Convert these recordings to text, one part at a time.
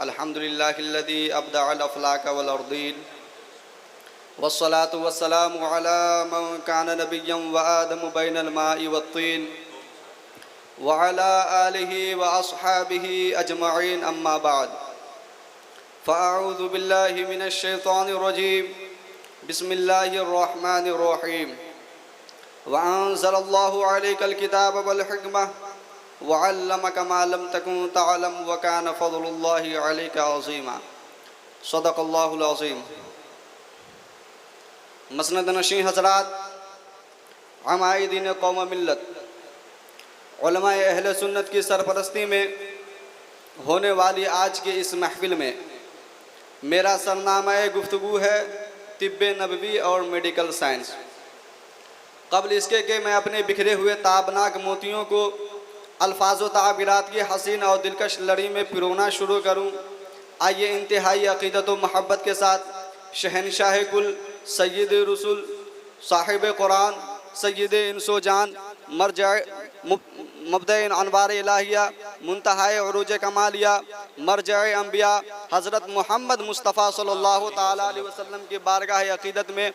अल्हम्दुलिल्लाहिल्लज़ी अब्दअल अफ़लाक वल अर्दीन वस्सलातु वस्सलामु अला मन कान नबिय्यन व आदम बैनल माइ वत्तीन व अला आलिहि व अस्हाबिहि अजमईन अम्मा बाद फ़अऊज़ु बिल्लाहि मिनश शैतानिर रजीम बिस्मिल्लाहिर रहमानिर रहीम व अंज़लल्लाहु अलैकल किताब वल हिकमह वअल्लमक मा लम तकुन तअलम व कान फ़ज़लुल्लाहि अलैका अज़ीमा। सदक़ल्लाहुल अज़ीम। मसनद नशीं हज़रात, अमायदीन कौम मिल्लत, उलमाए अहले सुन्नत की सरपरस्ती में होने वाली आज के इस महफिल में मेरा सरनामा गुफ्तगू है तिब्बे नबवी और मेडिकल साइंस। कबल इसके कि मैं अपने बिखरे हुए ताबनाक मोतियों को अल्फाज़ व ताबीरात की हसीन और दिलकश लड़ी में पिरोना शुरू करूँ, आइए इंतहाई अक़ीदत व महब्बत के साथ शहनशाह कुल सय्यद रसूल साहिब कुरान सय्यद इंसो जान मरजा मबदअ अनवार इलाहिया मुंतहाए उरूज कमालिया मरजा अंबिया हज़रत मोहम्मद मुस्तफ़ा सल्लल्लाहु ताला अलैहि वसल्लम की बारगाह अक़ीदत में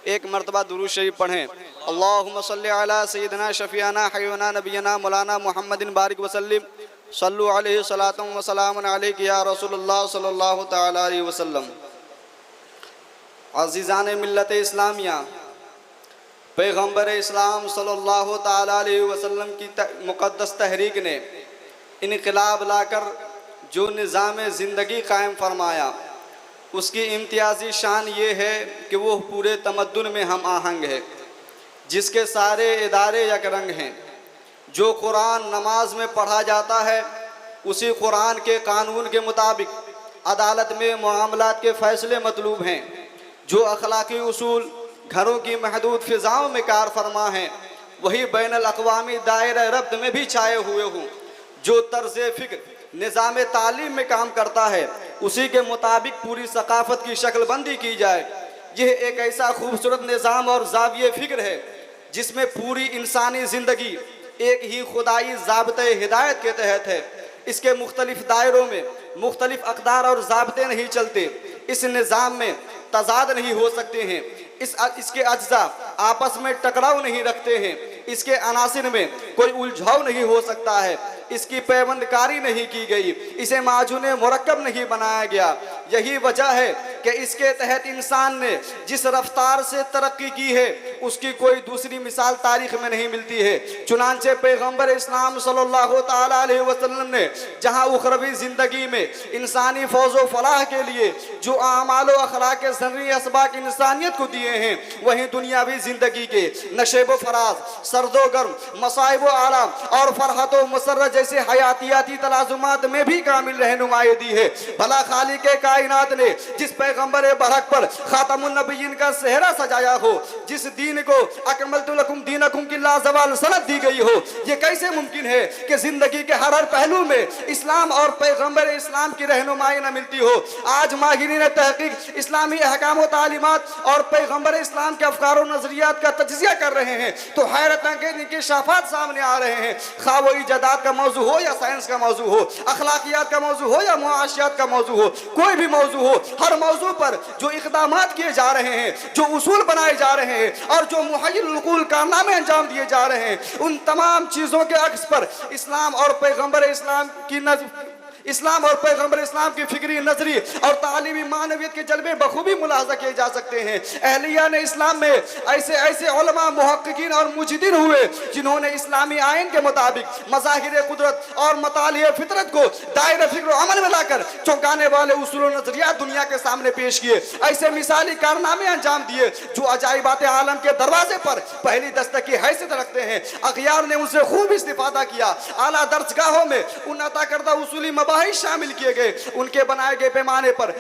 एक मरतबा दुरूद शरीफ पढ़ें। अल्लाहुम्मा सल्लि अला सय्यिदना शफ़ीअना हबीबना नबियना मौलाना मुहम्मदिन बारिक वसल्लिम सल्लु अलैहि सलातुम व सलामुन अलैका या रसूलुल्लाह सल्लल्लाहु ताला अलैहि वसल्लम। अज़ीज़ान मिल्लत इस्लामिया, पैगम्बर इस्लाम सल्लल्लाहु ताला अलैहि वसल्लम की मुक़द्दस तहरीक ने इनक़िलाब लाकर जो निज़ाम ज़िंदगी कायम फरमाया, उसकी इम्तियाज़ी शान ये है कि वो पूरे तमद्दुन में हम आहंग है, जिसके सारे इदारे यक रंग हैं। जो कुरान नमाज में पढ़ा जाता है उसी कुरान के कानून के मुताबिक अदालत में मामलात के फ़ैसले मतलूब हैं। जो अखलाकी उसूल घरों की महदूद फ़िज़ाओं में कार फरमा हैं वही बैनुल अक़वामी दायरा रब्त में भी छाए हुए हों। जो तर्ज़ फ़िक्र निज़ाम तालीम में काम करता है उसी के मुताबिक पूरी सकाफ़त की शक्लबंदी की जाए। यह एक ऐसा खूबसूरत निज़ाम और ज़ाविये फ़िक्र है जिसमें पूरी इंसानी ज़िंदगी एक ही खुदाई ज़ाब्ते हिदायत के तहत है। इसके मुख्तलिफ दायरों में मुख्तलिफ अक़दार और ज़ाब्ते नहीं चलते। इस निज़ाम में तज़ाद नहीं हो सकते हैं। इसके अज्जा आपस में टकराव नहीं रखते हैं। इसके अनासिर में कोई उलझाव नहीं हो सकता है। इसकी पैबंदकारी नहीं की गई, इसे माजून मुरक्कब नहीं बनाया गया। यही वजह है कि इसके तहत इंसान ने जिस रफ्तार से तरक्की की है उसकी कोई दूसरी मिसाल तारीख़ में नहीं मिलती है। चुनांचे पैगम्बर इस्लाम सल्लल्लाहु ताला अलैहि वसल्लम ने जहाँ उखरवी ज़िंदगी में इंसानी फौज़ व फलाह के लिए जो आमाल व अखलाक के ज़रूरी असबाक इंसानियत को दिए हैं, वहीं दुनियावी ज़िंदगी के नशेब व फराज, सर्दो गर्म, मसाइब व आराम और फरहत व मसर्रत जैसे हयातियाती तलाजुमात में भी कामिल रहनुमाई दी है। भला खालिक के कायनात ने जिस पैगम्बर बरहक पर खातमुन नबिय्यीन का सेहरा सजाया हो, जिस दीन को अकमलतु लकुम दीनकुम की लाजवाल सनद दी गई हो, ये कैसे मुमकिन है कि जिंदगी के हर पहलू में इस्लाम और पैगम्बर इस्लाम की रहनुमाई न मिलती हो। आज माहिरीन तहकीक इस्लामी अहकाम व तालीमात और पैगम्बर इस्लाम के अफकार व नजरियात का तज्जिया कर रहे हैं तो हैरत अंगेज़ इनके शाफात सामने आ रहे हैं। खा वो इजादात का मौजू हो या साइंस का मौजू हो, अखलाकियात का मौजू हो या मुआशियात का मौजू हो, कोई भी मौजू हो, हर मौजू पर जो इक़दामात किए जा रहे हैं, जो उसूल बनाए जा रहे हैं और जो मुहय्यिल उक़ूल कारनामे अंजाम दिए जा रहे हैं, उन तमाम चीज़ों के अक्स पर इस्लाम और पैगम्बर इस्लाम और पैगम्बर इस्लाम की फिक्री नजरी और तालीमी मानवियत के जलवे बखूबी मुलाहजा किए जा सकते हैं। अहलिया ने इस्लाम में ऐसे ऐसे उलमा मुहक्किकीन और मुजदिन हुए जिन्होंने इस्लामी आइन के मुताबिक मज़ाहिर कुदरत और मतालिय फितरत को दायरे फिक्र अमल में लाकर चौंकाने वाले उसूल नजरिया दुनिया के सामने पेश किए। ऐसे मिसाली कारनामे अंजाम दिए जो अजाइबात आलम के दरवाजे पर पहली दस्तक की हैसियत रखते हैं। अखियार ने उनसे खूब इस्तिफादा किया। आला दर्जगाहों में उन अता करदा उसूली शामिल किए गए। उनके बनाए गए पैमाने पर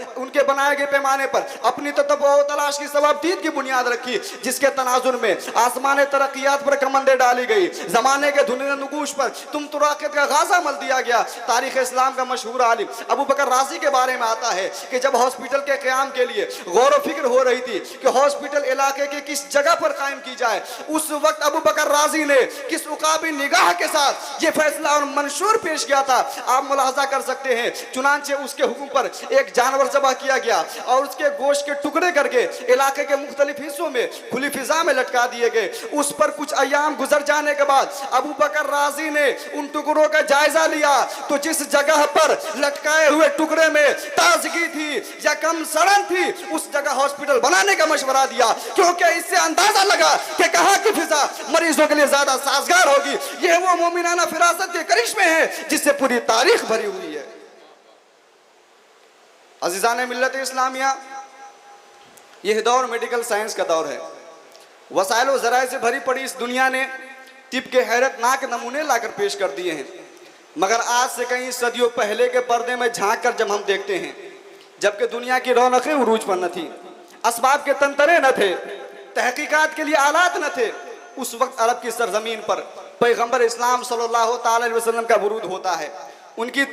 अपनी तलाश की सवाबदीद की बुनियाद रखी, जिसके तनाजुर में आसमान तरक्यात पर कमंदे डाली गई। जमाने के धुंधले नुकूश पर तुम तुराक़त का गाजा मल दिया गया। तारीख इस्लाम का मशहूर आलिम अबू बकर राजी के बारे में आता है कि जब हॉस्पिटल के क़याम के लिए गौर फिक्र हो रही थी कि हॉस्पिटल इलाके के किस जगह पर कायम की जाए, उस वक्त अबू बकर राजी ने किस उकाबी निगाह के साथ ये फैसला और मंशूर पेश किया था, आप मुलाहजा कर कर सकते हैं। चुनांचे उसके हुक्म पर एक जानवर ज़बह किया गया और उसके गोश्त के टुकड़े करके इलाके के मुख्तलिफ हिस्सों में खुली फिजा में लटका दिए गए। उस पर कुछ अयाम गुजर जाने के बाद अबू बकर राजी ने उन टुकड़ों का जायजा लिया तो जिस जगह पर लटकाए हुए टुकड़े में ताजगी थी या कम सड़न थी, उस जगह हॉस्पिटल बनाने का मशवरा दिया, क्योंकि इससे अंदाजा लगा कि कहां की फिजा मरीजों के लिए ज्यादा साजगार होगी। यह वो मोमिनाना फिरासत के करिश्मे हैं जिससे पूरी तारीख भरी हुई है। अज़ीज़ान मिल्लत इस्लामिया, यह दौर मेडिकल साइंस का दौर है। वसाइल व ज़राए से भरी पड़ी इस दुनिया ने तिब के हैरतनाक नमूने लाकर पेश कर दिए हैं, मगर आज से कई सदियों पहले के पर्दे में झांक कर जब हम देखते हैं, जबकि दुनिया की रौनकें उरूज पर न थी, असबाब के तंतरे न थे, तहकीकात के लिए आलात न थे, उस वक्त अरब की सरजमीन पर पैगंबर इस्लाम सल्लल्लाहु अलैहि वसल्लम का वरूद होता है। उनकी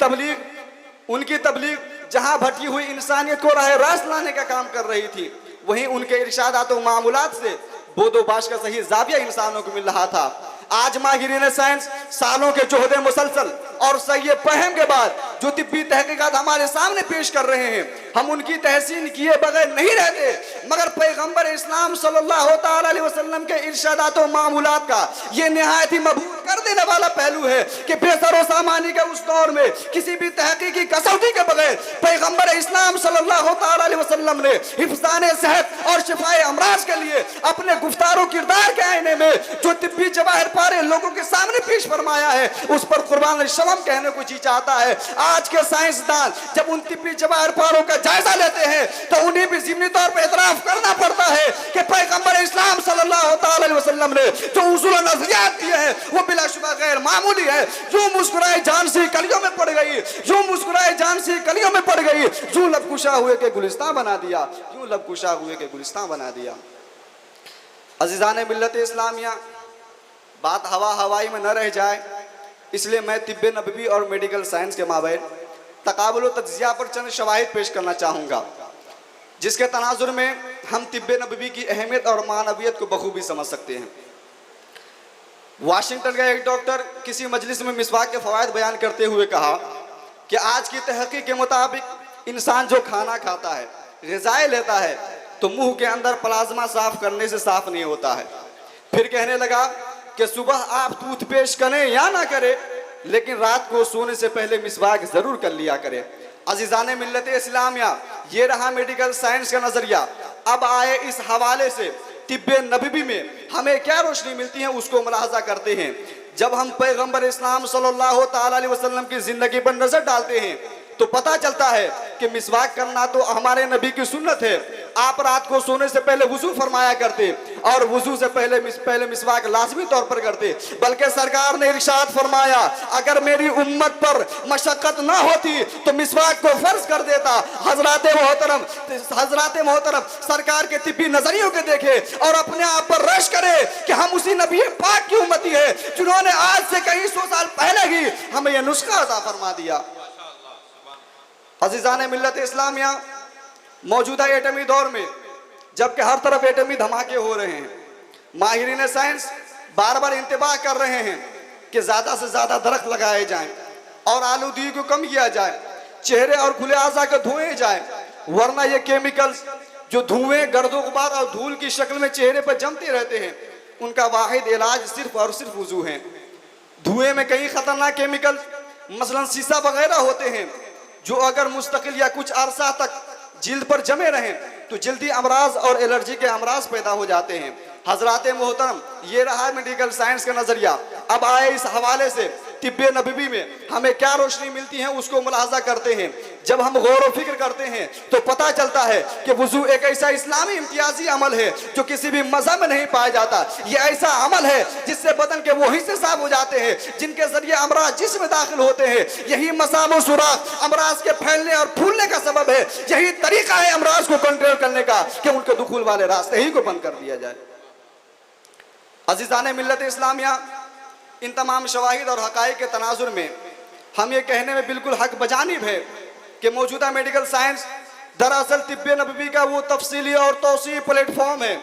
तबलीग जहां भटकी हुई इंसानियत को राह रास्त लाने का काम कर रही थी, वहीं उनके इरशादात व मामूलात से बोदोबाश का सही जाविया इंसानों को मिल रहा था। आज माहिरीन साइंस सालों के जोहदे मुसलसल और सही फहम के बाद जो तिब्बी तहकीकात हमारे सामने पेश कर रहे हैं, हम उनकी तहसीन किए बगैर नहीं रहते, मगर पैगंबर इस्लाम सल्लल्लाहु अलैहि वसल्लम के इरशादात व मामूलात का ये निहायत ही मबहूर कर देने वाला पहलू है कि बेसरो सामानी के उस दौर में किसी भी तहकीकी कसौटी के बगैर पैगंबर इस्लाम सल्लल्लाहु अलैहि वसल्लम ने हिफ्ज़ाने सेहत और शिफाए अमराज के लिए अपने गुफ्तार किरदार के आईने में जो तिब्बी जवाहिर पारे लोगों के सामने पेश फरमाया है, उस पर कुर्बान शवम कहने को जी चाहता है। आज के साइंसदान जब उन तिब्बी जवाहिर पारों का जायजा लेते हैं तो उन्हें भी ज़िम्नी तौर पर इतराफ करना पड़ता है कि पैगंबर इस्लाम सल्लल्लाहु अलैहि वसल्लम ने जो उसूल नजरियात दिए हैं वो बिलाशुबा गैर मामूली है। जो मुस्कुराए जान सी कलियों में पड़ गई, जो मुस्कुराए जान सी कलियों में पड़ गई, जो लबकुशा हुए के गुलिस्तान बना दिया, यूं लबकुशा हुए के गुलिस्तान बना दिया। अज़ीज़ान मिल्लत इस्लामिया, बात हवा हवाई में न रह जाए, इसलिए मैं तिब्ब नबवी और मेडिकल साइंस के माबैन तकाबुल तज्ज़िया पर चंद शवाहिद पेश करना चाहूँगा, जिसके तनाजुर में हम तिब्ब नबवी की अहमियत और मानवियत को बखूबी समझ सकते हैं। वाशिंगटन का एक डॉक्टर किसी मजलिस में मिसवाक के फ़वाइद बयान करते हुए कहा कि आज की तहक़ीक़ के मुताबिक इंसान जो खाना खाता है, ग़िज़ाएँ लेता है, तो मुंह के अंदर प्लाज्मा साफ़ करने से साफ़ नहीं होता है। फिर कहने लगा कि सुबह आप टूथपेस्ट करें या ना करें, लेकिन रात को सोने से पहले मिसवाक ज़रूर कर लिया करें। अज़ीज़ान मिल्लत इस्लामिया, ये रहा मेडिकल साइंस का नज़रिया। अब आए इस हवाले से तिब्ब नबवी में हमें क्या रोशनी मिलती है उसको मुलाहजा करते हैं। जब हम पैगंबर इस्लाम सल्लल्लाहु अलैहि वसल्लम की ज़िंदगी पर नज़र डालते हैं तो पता चलता है कि मिसवाक करना तो हमारे नबी की सुन्नत है। आप रात को सोने से पहले वुज़ू फरमाया करते और वुज़ू से पहले मिसवाक लाजमी तौर पर करते, बल्कि सरकार ने इरशाद फरमाया अगर मेरी उम्मत पर मशक्क़त ना होती तो मिसवाक को फ़र्ज कर देता। हज़रात मोहतरम सरकार के तिब्बी नज़रियों के देखे और अपने आप पर रश करे कि हम उसी नबी पाक की उम्मती है जिन्होंने आज से कई सौ साल पहले ही हमें यह नुस्खा अता फरमा दिया। अज़ीज़ान मिल्लत इस्लामिया, मौजूदा एटमी दौर में जबकि हर तरफ एटमी धमाके हो रहे हैं, माहिरीन साइंस बार बार इंतबाह कर रहे हैं कि ज़्यादा से ज़्यादा दरख्त लगाए जाएं और आलूदगी को कम किया जाए, चेहरे और खुले आज़ा को धोए जाए, वरना ये केमिकल्स जो धुएं, गर्दो गुबार और धूल की शक्ल में चेहरे पर जमते रहते हैं, उनका वाहिद इलाज सिर्फ और सिर्फ वुज़ू है। धुएं में कई ख़तरनाक केमिकल मसलन शीशा वगैरह होते हैं जो अगर मुस्तकिल या कुछ अरसा तक जिल्द पर जमे रहें तो जल्दी अमराज और एलर्जी के अमराज पैदा हो जाते हैं। हजरात मोहतरम, ये रहा मेडिकल साइंस का नज़रिया। अब आए इस हवाले से तिब्ब नबवी में हमें क्या रोशनी मिलती है उसको मुलाहजा करते हैं। जब हम गौर व फिक्र करते हैं तो पता चलता है कि वुज़ू एक ऐसा इस्लामी इम्तियाजी अमल है जो किसी भी मज़हब में नहीं पाया जाता। ये ऐसा अमल है जिससे बदन के वो हिस्से साफ हो जाते हैं जिनके जरिए अमराज जिस्म में दाखिल होते हैं। यही मसाम व सुराख अमराज के फैलने और फूलने का सबब है। यही तरीका है अमराज को कंट्रोल करने का कि उनके दुखूल वाले रास्ते ही को बंद कर दिया जाए। अज़ीज़ान मिल्लत इस्लामिया, इन तमाम शवाहिद और हक़ाइक़ के तनाजुर में हम ये कहने में बिल्कुल हक बजानिब है कि मौजूदा मेडिकल साइंस दरअसल तिब्ब नबवी का वो तफसीली और तौसीई प्लेटफॉर्म है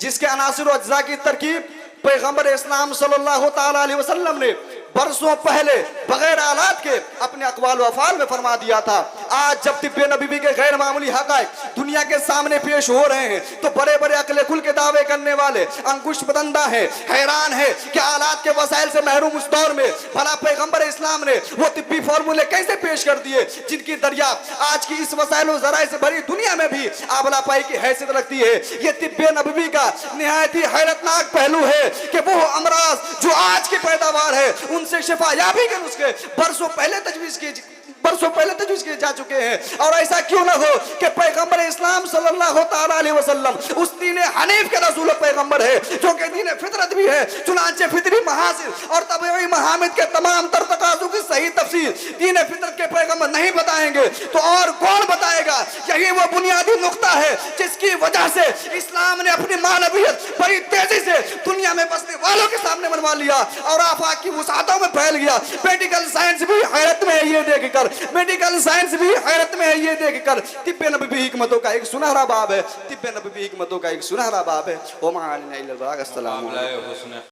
जिसके अनासिर व अज्जा की तरकीब पैगंबर इस्लाम सल्लल्लाहु अलैहि वसल्लम ने बरसों पहले बगैर आलात के अपने अक़वाल व अफ़आल में फरमा दिया था। आज जब तिब्बे नबवी के गैर मामूली हक़ाइक़ दुनिया के सामने पेश हो रहे हैं तो बड़े बड़े अक्ल कुल के दावे करने वाले अंकुश बदंदा है, हैरान है कि आलात के वसाइल से महरूम उस दौर में भला पैगंबर इस्लाम ने वो तिब्बी फार्मूले कैसे पेश कर दिए जिनकी दरियाफ्त आज की इस वसाइल व ज़राए से भरी दुनिया में भी आबला पाई की हैसियत रखती है। ये तिब्बे नबवी का निहायत ही हैरतनाक पहलू है कि वो अमराज जो आज की पैदावार है उनसे शिफा याबी के नुस्खे बरसों पहले तजवीज़ किए जा चुके हैं। और ऐसा क्यों ना हो कि पैगंबर इस्लाम सल्लल्लाहु ताला अलैहि वसल्लम उस दीन हनीफ के रसूल पैगंबर है जो कि दीन फितरत भी है। चुनांचे फितरी महासिल और तबई महामिद के तमाम तर तकाज़ों की सही तफसीर दीन फितरत के पैगंबर नहीं बताएंगे तो और कौन बताएगा। यही वो बुनियादी नुक्ता है जिसकी वजह से इस्लाम ने अपनी मानवियत बड़ी तेजी से दुनिया में बसने वालों के सामने मनवा लिया और आफाक की वसातों में फैल गया। मेडिकल साइंस भी हैरत में है ये देखकर, मेडिकल साइंस भी हैरत में है ये देखकर। तिब्बे नबवी हिकमतों का एक सुनहरा बाब है, तिब्बे नबवी हिकमतों का एक सुनहरा बाब है।